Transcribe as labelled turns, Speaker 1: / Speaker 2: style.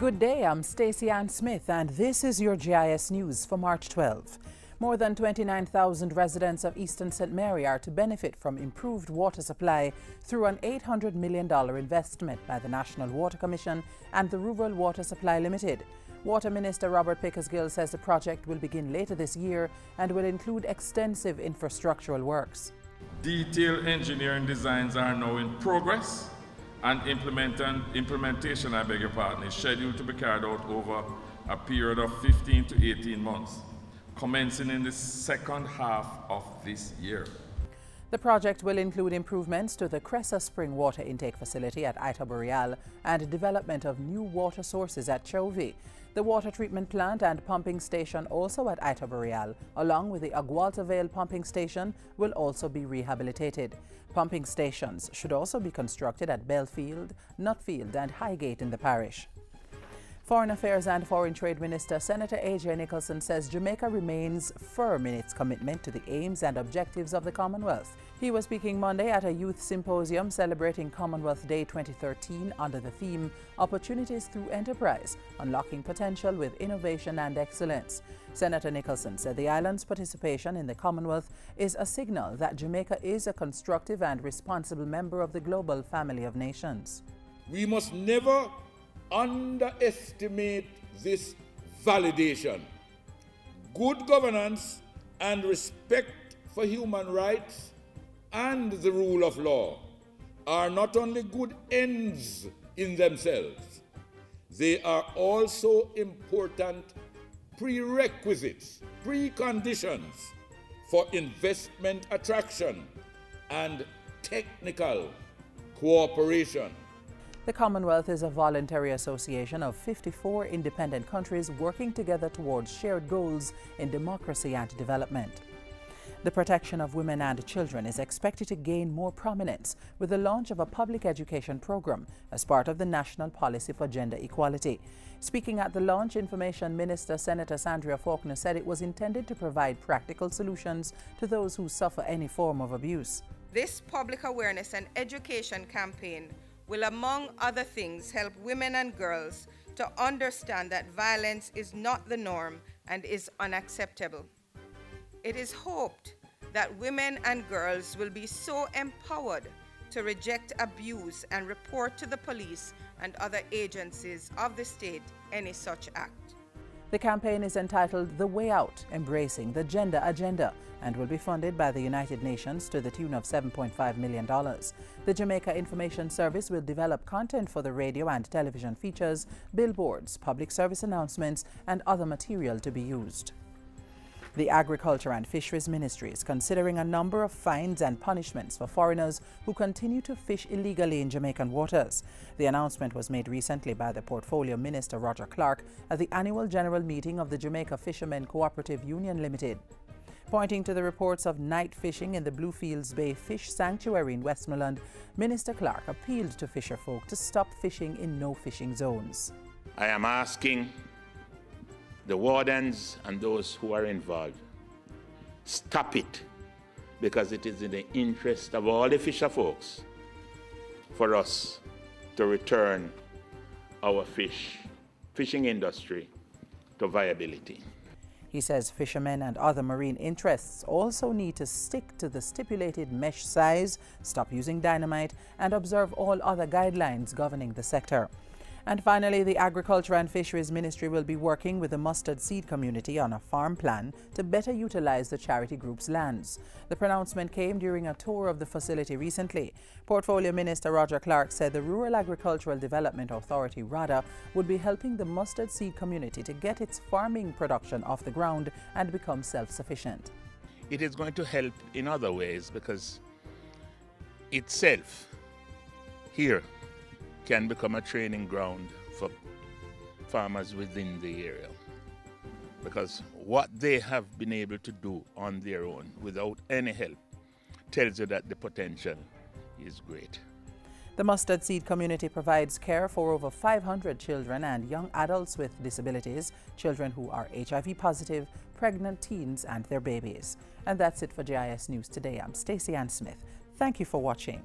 Speaker 1: Good day, I'm Stacey-Ann Smith and this is your GIS News for March 12. More than 29,000 residents of Eastern St. Mary are to benefit from improved water supply through an $800 million investment by the National Water Commission and the Rural Water Supply Limited. Water Minister Robert Pickersgill says the project will begin later this year and will include extensive infrastructural works.
Speaker 2: Detailed engineering designs are now in progress, and implementation, is scheduled to be carried out over a period of 15 to 18 months, commencing in the second half of this year.
Speaker 1: The project will include improvements to the Cressa Spring water intake facility at Itoboreal and development of new water sources at Chovy. The water treatment plant and pumping station also at Itoboreal, along with the Agwalta Vale pumping station, will also be rehabilitated. Pumping stations should also be constructed at Belfield, Nutfield and Highgate in the parish. Foreign Affairs and Foreign Trade Minister Senator A.J. Nicholson says Jamaica remains firm in its commitment to the aims and objectives of the Commonwealth. He was speaking Monday at a youth symposium celebrating Commonwealth Day 2013 under the theme Opportunities Through Enterprise, Unlocking Potential with Innovation and Excellence. Senator Nicholson said the island's participation in the Commonwealth is a signal that Jamaica is a constructive and responsible member of the global family of nations.
Speaker 3: We must never underestimate this validation. Good governance and respect for human rights and the rule of law are not only good ends in themselves, they are also important prerequisites, preconditions for investment attraction and technical cooperation.
Speaker 1: The Commonwealth is a voluntary association of 54 independent countries working together towards shared goals in democracy and development. The protection of women and children is expected to gain more prominence with the launch of a public education program as part of the National Policy for Gender Equality. Speaking at the launch, Information Minister Senator Sandria Faulkner said it was intended to provide practical solutions to those who suffer any form of abuse.
Speaker 4: This public awareness and education campaign will, among other things, help women and girls to understand that violence is not the norm and is unacceptable. It is hoped that women and girls will be so empowered to reject abuse and report to the police and other agencies of the state any such act.
Speaker 1: The campaign is entitled The Way Out, Embracing the Gender Agenda, and will be funded by the United Nations to the tune of $7.5 million. The Jamaica Information Service will develop content for the radio and television features, billboards, public service announcements, and other material to be used. The Agriculture and Fisheries Ministry is considering a number of fines and punishments for foreigners who continue to fish illegally in Jamaican waters. The announcement was made recently by the Portfolio Minister Roger Clark at the annual general meeting of the Jamaica Fishermen Cooperative Union Limited. Pointing to the reports of night fishing in the Bluefields Bay Fish Sanctuary in Westmoreland, Minister Clark appealed to fisherfolk to stop fishing in no-fishing zones.
Speaker 5: I am asking the wardens and those who are involved, stop it, because it is in the interest of all the fisher folks for us to return our fishing industry to viability.
Speaker 1: He says fishermen and other marine interests also need to stick to the stipulated mesh size, stop using dynamite, and observe all other guidelines governing the sector. And finally, the Agriculture and Fisheries Ministry will be working with the mustard seed community on a farm plan to better utilize the charity group's lands. The pronouncement came during a tour of the facility recently. Portfolio Minister Roger Clark said the Rural Agricultural Development Authority, RADA, would be helping the mustard seed community to get its farming production off the ground and become self-sufficient.
Speaker 5: It is going to help in other ways because itself here can become a training ground for farmers within the area, because what they have been able to do on their own without any help tells you that the potential is great.
Speaker 1: The mustard seed community provides care for over 500 children and young adults with disabilities, children who are HIV positive, pregnant teens and their babies. And that's it for GIS News today. I'm Stacey-Ann Smith. Thank you for watching.